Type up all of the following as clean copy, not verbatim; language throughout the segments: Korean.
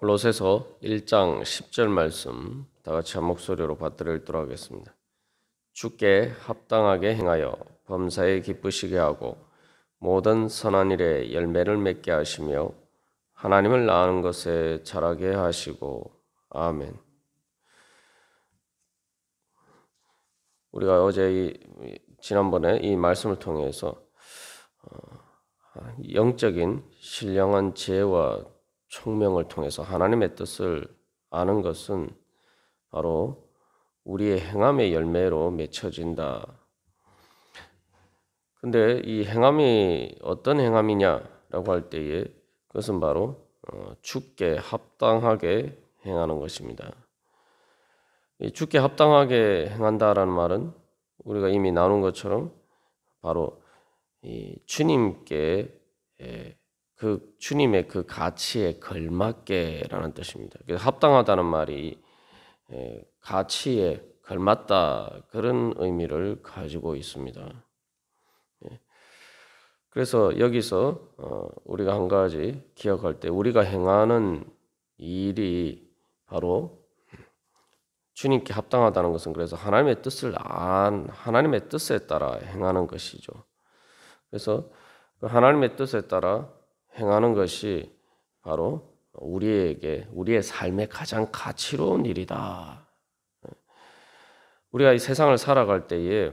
골로새서 1장 10절 말씀 다 같이 한 목소리로 받들어 읽도록 하겠습니다. 주께 합당하게 행하여 범사에 기쁘시게 하고 모든 선한 일에 열매를 맺게 하시며 하나님을 아는 것에 자라게 하시고 아멘. 우리가 지난번에 이 말씀을 통해서 영적인 신령한 지혜와 총명을 통해서 하나님의 뜻을 아는 것은 바로 우리의 행함의 열매로 맺혀진다. 근데 이 행함이 어떤 행함이냐라고 할 때에 그것은 바로 주께 합당하게 행하는 것입니다. 이 주께 합당하게 행한다라는 말은 우리가 이미 나눈 것처럼 바로 이 주님께 그 주님의 그 가치에 걸맞게라는 뜻입니다. 그래서 합당하다는 말이 가치에 걸맞다 그런 의미를 가지고 있습니다. 그래서 여기서 우리가 한 가지 기억할 때 우리가 행하는 일이 바로 주님께 합당하다는 것은 그래서 하나님의 뜻을 하나님의 뜻에 따라 행하는 것이죠. 그래서 그 하나님의 뜻에 따라 행하는 것이 바로 우리의 삶의 가장 가치로운 일이다. 우리가 이 세상을 살아갈 때에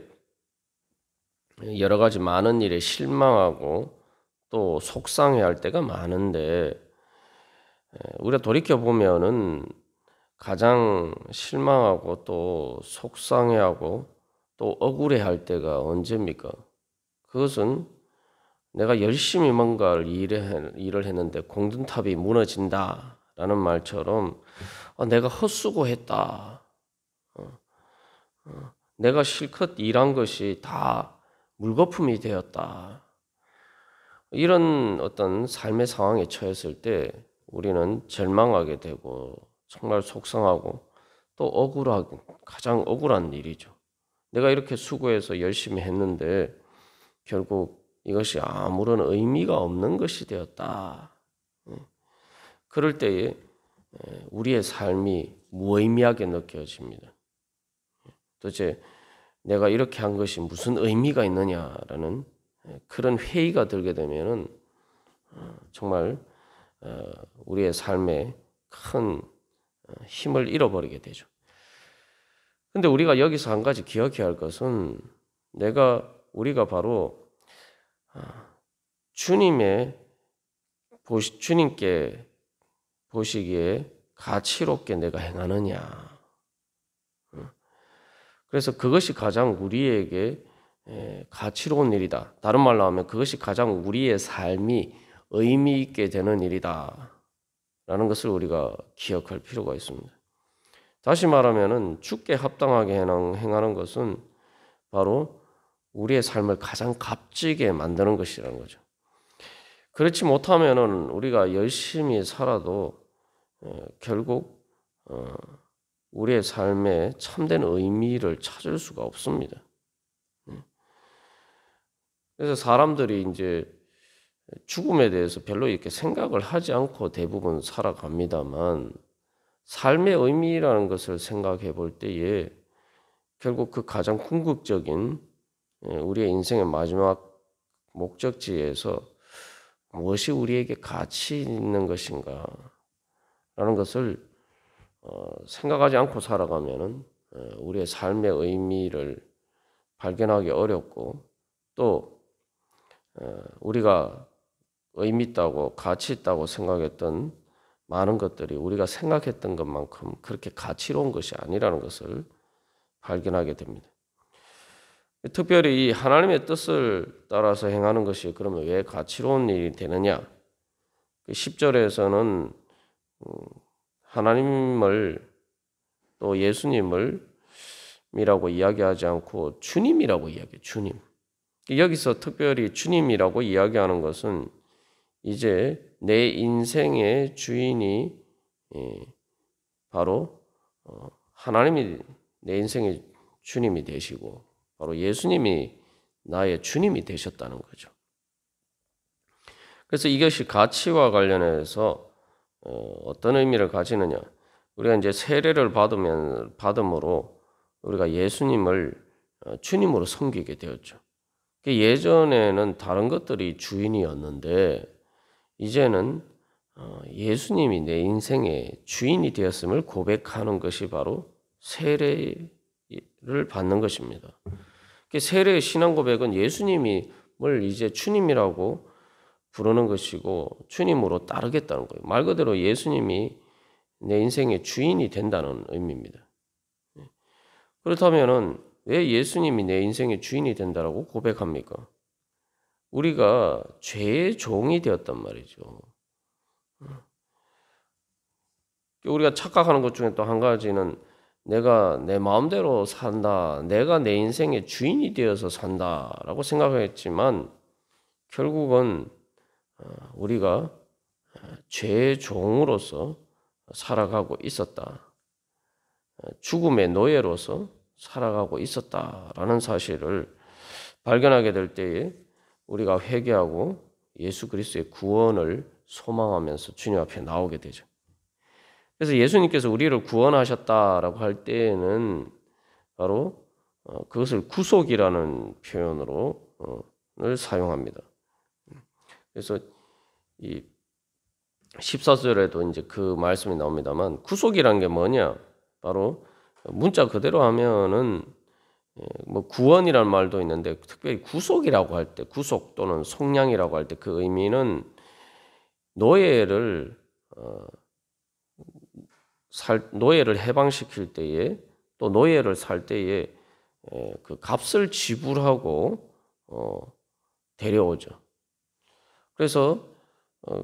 여러 가지 많은 일에 실망하고 또 속상해할 때가 많은데 우리가 돌이켜보면은 가장 실망하고 또 속상해하고 또 억울해할 때가 언제입니까? 그것은 내가 열심히 뭔가 일을 했는데 공든탑이 무너진다라는 말처럼 내가 헛수고했다. 내가 실컷 일한 것이 다 물거품이 되었다. 이런 어떤 삶의 상황에 처했을 때 우리는 절망하게 되고 정말 속상하고 또 억울하고 가장 억울한 일이죠. 내가 이렇게 수고해서 열심히 했는데 결국 이것이 아무런 의미가 없는 것이 되었다. 그럴 때에 우리의 삶이 무의미하게 느껴집니다. 도대체 내가 이렇게 한 것이 무슨 의미가 있느냐라는 그런 회의가 들게 되면은 정말 우리의 삶에 큰 힘을 잃어버리게 되죠. 근데 우리가 여기서 한 가지 기억해야 할 것은 우리가 바로 주님께 보시기에 가치롭게 내가 행하느냐. 그래서 그것이 가장 우리에게 가치로운 일이다. 다른 말로 하면 그것이 가장 우리의 삶이 의미 있게 되는 일이다. 라는 것을 우리가 기억할 필요가 있습니다. 다시 말하면은 주께 합당하게 행하는 것은 바로 우리의 삶을 가장 값지게 만드는 것이라는 거죠. 그렇지 못하면은 우리가 열심히 살아도 결국 우리의 삶에 참된 의미를 찾을 수가 없습니다. 그래서 사람들이 이제 죽음에 대해서 별로 이렇게 생각을 하지 않고 대부분 살아갑니다만 삶의 의미라는 것을 생각해 볼 때에 결국 그 가장 궁극적인 우리의 인생의 마지막 목적지에서 무엇이 우리에게 가치 있는 것인가 라는 것을 생각하지 않고 살아가면은 우리의 삶의 의미를 발견하기 어렵고 또 우리가 의미 있다고 가치 있다고 생각했던 많은 것들이 우리가 생각했던 것만큼 그렇게 가치로운 것이 아니라는 것을 발견하게 됩니다. 특별히 이 하나님의 뜻을 따라서 행하는 것이 그러면 왜 가치로운 일이 되느냐? 10절에서는 하나님을 또 예수님을 이라고 이야기하지 않고 주님이라고 이야기해요. 주님. 여기서 특별히 주님이라고 이야기하는 것은 이제 내 인생의 주인이 바로 하나님이 내 인생의 주님이 되시고 바로 예수님이 나의 주님이 되셨다는 거죠. 그래서 이것이 가치와 관련해서 어떤 의미를 가지느냐? 우리가 이제 세례를 받음으로 우리가 예수님을 주님으로 섬기게 되었죠. 예전에는 다른 것들이 주인이었는데 이제는 예수님이 내 인생의 주인이 되었음을 고백하는 것이 바로 세례를 받는 것입니다. 세례의 신앙 고백은 예수님을 이제 주님이라고 부르는 것이고 주님으로 따르겠다는 거예요. 말 그대로 예수님이 내 인생의 주인이 된다는 의미입니다. 그렇다면은 왜 예수님이 내 인생의 주인이 된다라고 고백합니까? 우리가 죄의 종이 되었단 말이죠. 우리가 착각하는 것 중에 또 한 가지는 내가 내 마음대로 산다, 내가 내 인생의 주인이 되어서 산다라고 생각했지만 결국은 우리가 죄의 종으로서 살아가고 있었다. 죽음의 노예로서 살아가고 있었다라는 사실을 발견하게 될 때에 우리가 회개하고 예수 그리스도의 구원을 소망하면서 주님 앞에 나오게 되죠. 그래서 예수님께서 우리를 구원하셨다라고 할 때에는 바로 그것을 구속이라는 표현으로 를 사용합니다. 그래서 이 14절에도 이제 그 말씀이 나옵니다만 구속이라는 게 뭐냐? 바로 문자 그대로 하면은 뭐 구원이라는 말도 있는데 특별히 구속이라고 할 때, 구속 또는 속량이라고 할 때 그 의미는 노예를 노예를 해방시킬 때에 또 노예를 살 때에 그 값을 지불하고 데려오죠. 그래서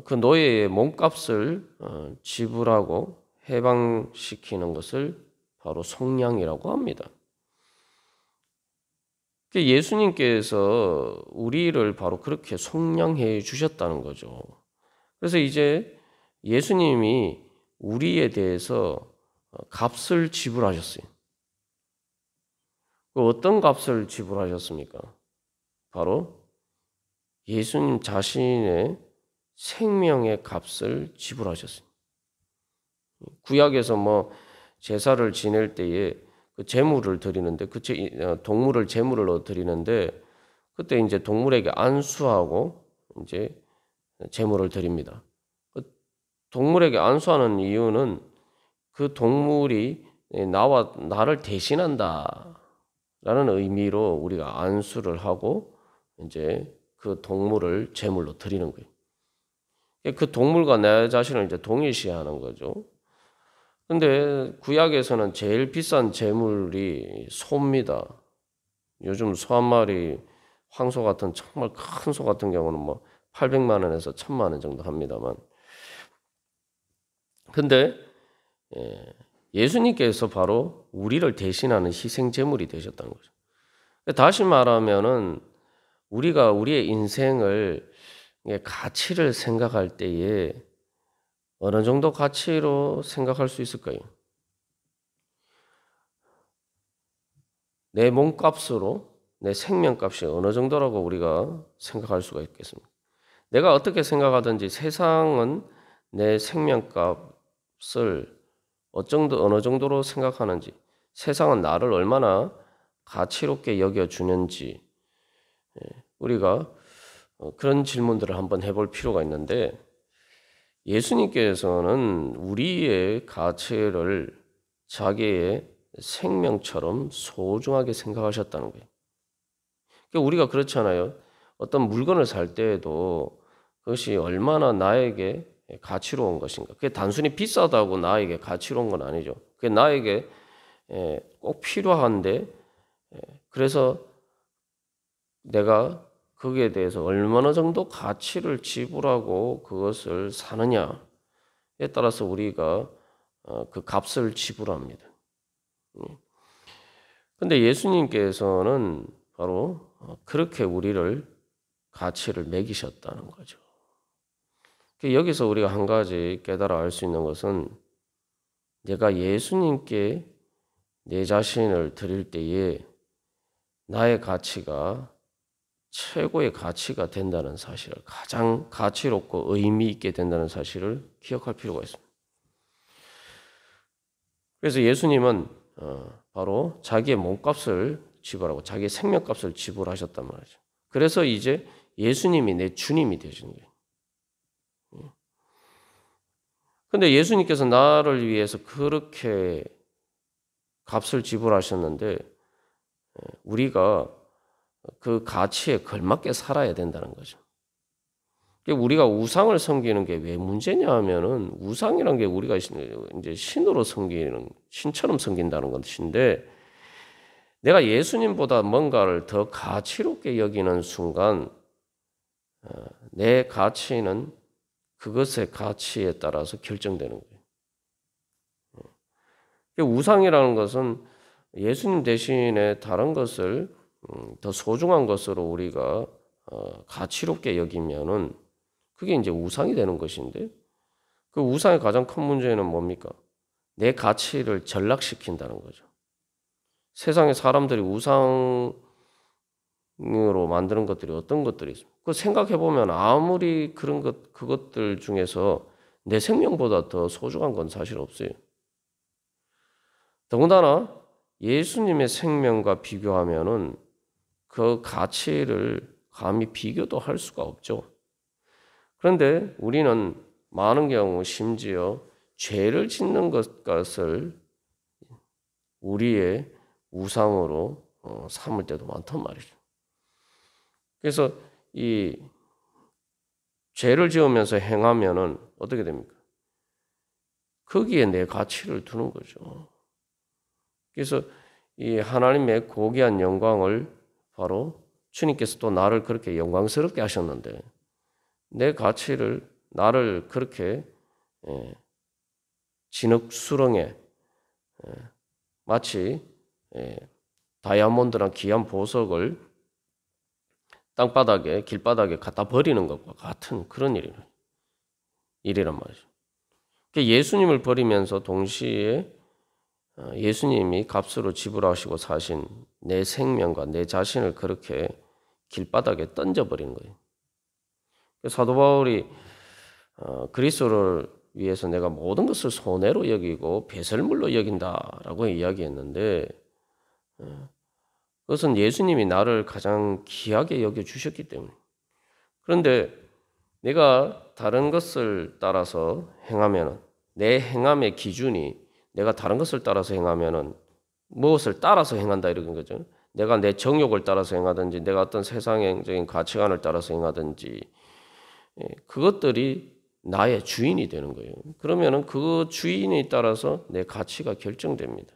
그 노예의 몸값을 지불하고 해방시키는 것을 바로 속량이라고 합니다. 예수님께서 우리를 바로 그렇게 속량해 주셨다는 거죠. 그래서 이제 예수님이 우리에 대해서 값을 지불하셨어요. 어떤 값을 지불하셨습니까? 바로 예수님 자신의 생명의 값을 지불하셨어요. 구약에서 뭐 제사를 지낼 때에 그 제물을 드리는데 그 동물을 제물로 드리는데 그때 이제 동물에게 안수하고 이제 제물을 드립니다. 그 동물에게 안수하는 이유는 그 동물이 나를 대신한다라는 의미로 우리가 안수를 하고 이제 그 동물을 제물로 드리는 거예요. 그 동물과 내 자신을 이제 동일시하는 거죠. 근데 구약에서는 제일 비싼 제물이 소입니다. 요즘 소 한 마리, 황소 같은 정말 큰 소 같은 경우는 뭐 800만 원에서 1000만 원 정도 합니다만. 근데 예수님께서 바로 우리를 대신하는 희생 제물이 되셨다는 거죠. 다시 말하면은 우리가 우리의 인생을 가치를 생각할 때에 어느 정도 가치로 생각할 수 있을까요? 내 몸값으로 내 생명값이 어느 정도라고 우리가 생각할 수가 있겠습니까? 내가 어떻게 생각하든지 세상은 내 생명값을 어느 정도로 생각하는지, 세상은 나를 얼마나 가치롭게 여겨주는지 우리가 그런 질문들을 한번 해볼 필요가 있는데 예수님께서는 우리의 가치를 자기의 생명처럼 소중하게 생각하셨다는 거예요. 그러니까 우리가 그렇잖아요. 어떤 물건을 살 때에도 그것이 얼마나 나에게 가치로운 것인가. 그게 단순히 비싸다고 나에게 가치로운 건 아니죠. 그게 나에게 꼭 필요한데 그래서 내가 거기에 대해서 얼마나 정도 가치를 지불하고 그것을 사느냐에 따라서 우리가 그 값을 지불합니다. 근데 예수님께서는 바로 그렇게 우리를 가치를 매기셨다는 거죠. 여기서 우리가 한 가지 깨달아 알 수 있는 것은 내가 예수님께 내 자신을 드릴 때에 나의 가치가 최고의 가치가 된다는 사실을, 가장 가치롭고 의미 있게 된다는 사실을 기억할 필요가 있습니다. 그래서 예수님은 바로 자기의 몸값을 지불하고 자기의 생명값을 지불하셨단 말이죠. 그래서 이제 예수님이 내 주님이 되시는 거예요. 근데 예수님께서 나를 위해서 그렇게 값을 지불하셨는데 우리가 그 가치에 걸맞게 살아야 된다는 거죠. 우리가 우상을 섬기는 게 왜 문제냐 하면은 우상이라는 게 우리가 이제 신으로 섬기는, 신처럼 섬긴다는 것인데 내가 예수님보다 뭔가를 더 가치롭게 여기는 순간 내 가치는 그것의 가치에 따라서 결정되는 거예요. 우상이라는 것은 예수님 대신에 다른 것을 더 소중한 것으로 우리가 가치롭게 여기면은 그게 이제 우상이 되는 것인데 그 우상의 가장 큰 문제는 뭡니까? 내 가치를 전락시킨다는 거죠. 세상에 사람들이 우상으로 만드는 것들이 어떤 것들이 있습니까? 그 생각해 보면 아무리 그것들 중에서 내 생명보다 더 소중한 건 사실 없어요. 더군다나 예수님의 생명과 비교하면은 그 가치를 감히 비교도 할 수가 없죠. 그런데 우리는 많은 경우 심지어 죄를 짓는 것을 우리의 우상으로 삼을 때도 많단 말이죠. 그래서 이 죄를 지으면서 행하면은 어떻게 됩니까? 거기에 내 가치를 두는 거죠. 그래서 이 하나님의 고귀한 영광을 바로 주님께서 또 나를 그렇게 영광스럽게 하셨는데 내 가치를 나를 그렇게 진흙 수렁에 마치 다이아몬드나 귀한 보석을 땅바닥에 길바닥에 갖다 버리는 것과 같은 그런 일이란 말이죠. 예수님을 버리면서 동시에 예수님이 값으로 지불하시고 사신 내 생명과 내 자신을 그렇게 길바닥에 던져버리는 거예요. 사도 바울이 그리스도를 위해서 내가 모든 것을 손해로 여기고 배설물로 여긴다라고 이야기했는데 그것은 예수님이 나를 가장 귀하게 여겨주셨기 때문에. 그런데 내가 다른 것을 따라서 행하면 내 행함의 기준이 내가 다른 것을 따라서 행하면 무엇을 따라서 행한다 이런 거죠. 내가 내 정욕을 따라서 행하든지 내가 어떤 세상적인 가치관을 따라서 행하든지 그것들이 나의 주인이 되는 거예요. 그러면은 그 주인에 따라서 내 가치가 결정됩니다.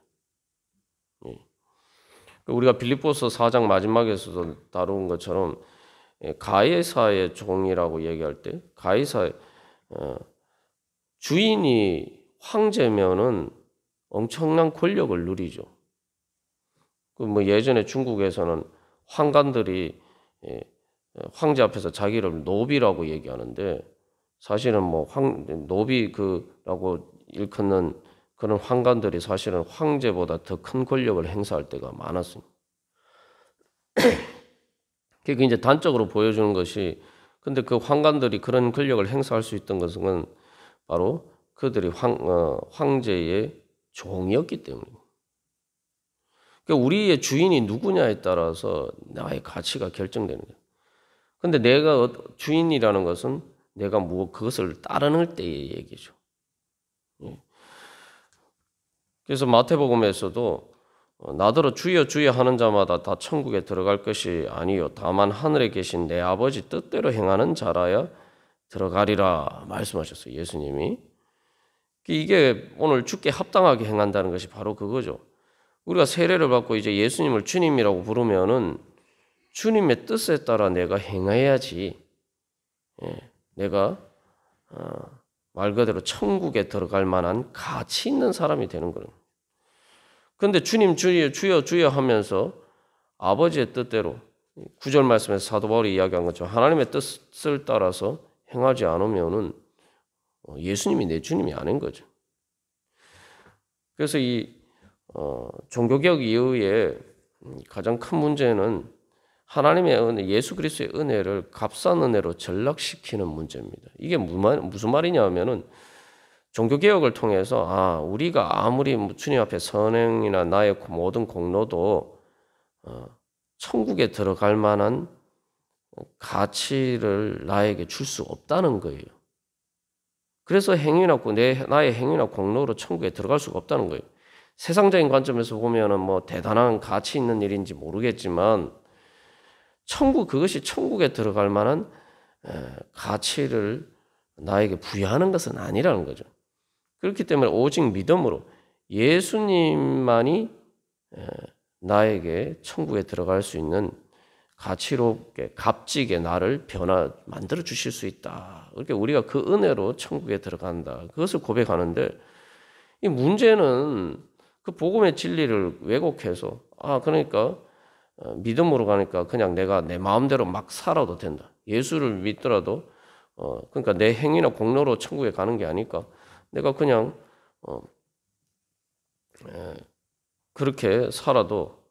우리가 빌립보서 4장 마지막에서도 다룬 것처럼 가이사의 종이라고 얘기할 때 가이사의 주인이 황제면은 엄청난 권력을 누리죠. 뭐 예전에 중국에서는 황관들이 황제 앞에서 자기를 노비라고 얘기하는데 사실은 뭐 노비라고 일컫는 그런 황관들이 사실은 황제보다 더 큰 권력을 행사할 때가 많았습니다. 그게 이제 단적으로 보여주는 것이 근데 그 황관들이 그런 권력을 행사할 수 있던 것은 바로 그들이 황제의 종이었기 때문입니다. 그러니까 우리의 주인이 누구냐에 따라서 나의 가치가 결정되는 거예요. 근데 내가 주인이라는 것은 내가 그것을 따르는 때의 얘기죠. 그래서 마태복음에서도 나더러 주여 주여 하는 자마다 다 천국에 들어갈 것이 아니요 다만 하늘에 계신 내 아버지 뜻대로 행하는 자라야 들어가리라 말씀하셨어요. 예수님이. 이게 오늘 주께 합당하게 행한다는 것이 바로 그거죠. 우리가 세례를 받고 이제 예수님을 주님이라고 부르면은 주님의 뜻에 따라 내가 행해야지 내가 말 그대로 천국에 들어갈 만한 가치 있는 사람이 되는 거예요. 그런데 주님 주여 주여 주여 하면서 아버지의 뜻대로 9절 말씀에서 사도 바울이 이야기한 것처럼 하나님의 뜻을 따라서 행하지 않으면은 예수님이 내 주님이 아닌 거죠. 그래서 이 종교개혁 이후에 가장 큰 문제는 하나님의 은혜, 예수 그리스도의 은혜를 값싼 은혜로 전락시키는 문제입니다. 이게 무슨 말이냐 하면은 종교개혁을 통해서 우리가 아무리 주님 앞에 선행이나 나의 모든 공로도 천국에 들어갈 만한 가치를 나에게 줄 수 없다는 거예요. 그래서 나의 행위나 공로로 천국에 들어갈 수가 없다는 거예요. 세상적인 관점에서 보면은 뭐 대단한 가치 있는 일인지 모르겠지만 그것이 천국에 들어갈 만한 가치를 나에게 부여하는 것은 아니라는 거죠. 그렇기 때문에 오직 믿음으로 예수님만이 나에게 천국에 들어갈 수 있는 가치롭게 값지게 나를 만들어 주실 수 있다. 그렇게 우리가 그 은혜로 천국에 들어간다. 그것을 고백하는데 이 문제는 그 복음의 진리를 왜곡해서 그러니까 믿음으로 가니까 그냥 내가 내 마음대로 막 살아도 된다. 예수를 믿더라도 그러니까 내 행위나 공로로 천국에 가는 게 아니까 내가 그냥 그렇게 살아도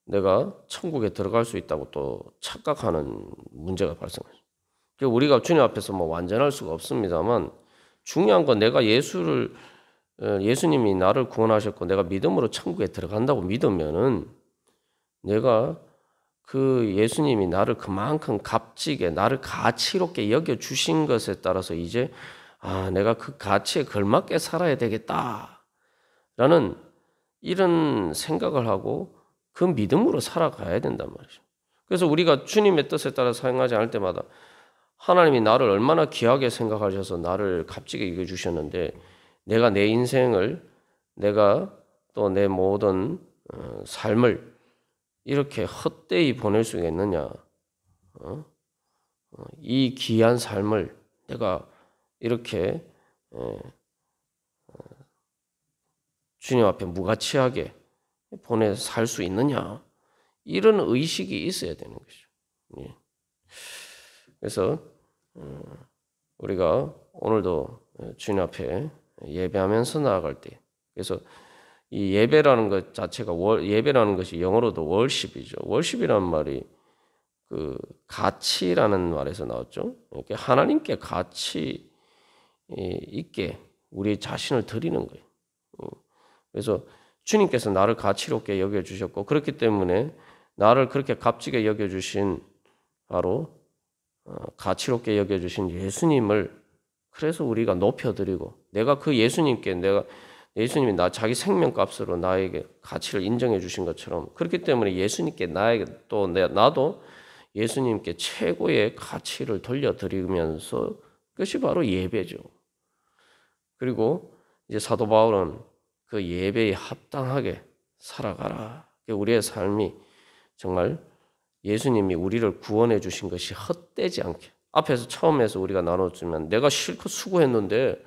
내가 천국에 들어갈 수 있다고 또 착각하는 문제가 발생해요. 우리가 주님 앞에서 뭐 완전할 수가 없습니다만 중요한 건 내가 예수님이 나를 구원하셨고 내가 믿음으로 천국에 들어간다고 믿으면은 내가 그 예수님이 나를 그만큼 값지게 나를 가치롭게 여겨 주신 것에 따라서 이제 내가 그 가치에 걸맞게 살아야 되겠다라는 이런 생각을 하고 그 믿음으로 살아가야 된단 말이죠. 그래서 우리가 주님의 뜻에 따라 사용하지 않을 때마다 하나님이 나를 얼마나 귀하게 생각하셔서 나를 값지게 여겨주셨는데 내가 내 인생을 내가 또 내 모든 삶을 이렇게 헛되이 보낼 수가 있느냐. 이 귀한 삶을 내가 이렇게 주님 앞에 무가치하게 살 수 있느냐. 이런 의식이 있어야 되는 것이죠. 그래서 우리가 오늘도 주님 앞에 예배하면서 나아갈 때 그래서 이 예배라는 것 자체가 예배라는 것이 영어로도 월십이죠. 월십이라는 말이 그 가치라는 말에서 나왔죠. 이렇게 하나님께 가치 있게 우리 자신을 드리는 거예요. 그래서 주님께서 나를 가치롭게 여겨주셨고 그렇기 때문에 나를 그렇게 값지게 여겨주신 바로 가치롭게 여겨주신 예수님을 그래서 우리가 높여드리고 내가 그 예수님이 자기 생명값으로 나에게 가치를 인정해 주신 것처럼 그렇기 때문에 예수님께 나도 예수님께 최고의 가치를 돌려드리면서 그것이 바로 예배죠. 그리고 이제 사도 바울은 그 예배에 합당하게 살아가라. 우리의 삶이 정말 예수님이 우리를 구원해 주신 것이 헛되지 않게 앞에서 처음에서 우리가 나눴지만 내가 실컷 수고했는데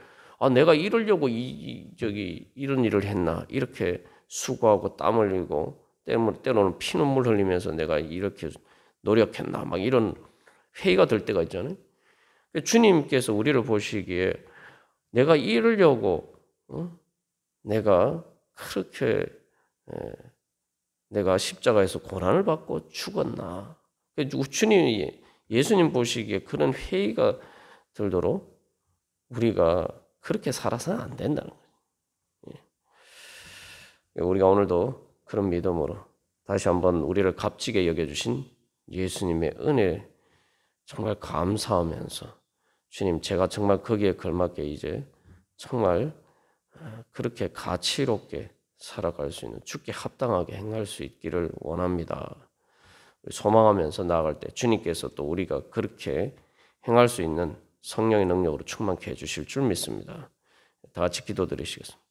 내가 이러려고 이런 일을 했나 이렇게 수고하고 땀 흘리고 때로는 피눈물 흘리면서 내가 이렇게 노력했나 막 이런 회의가 될 때가 있잖아요. 주님께서 우리를 보시기에 내가 이러려고 내가 그렇게 내가 십자가에서 고난을 받고 죽었나. 예수님 보시기에 그런 회의가 들도록 우리가 그렇게 살아서는 안 된다는 거예요. 우리가 오늘도 그런 믿음으로 다시 한번 우리를 값지게 여겨주신 예수님의 은혜 정말 감사하면서 주님 제가 정말 거기에 걸맞게 이제 정말 그렇게 가치롭게 살아갈 수 있는 주께 합당하게 행할 수 있기를 원합니다. 소망하면서 나아갈 때 주님께서 또 우리가 그렇게 행할 수 있는 성령의 능력으로 충만케 해주실 줄 믿습니다. 다 같이 기도드리시겠습니다.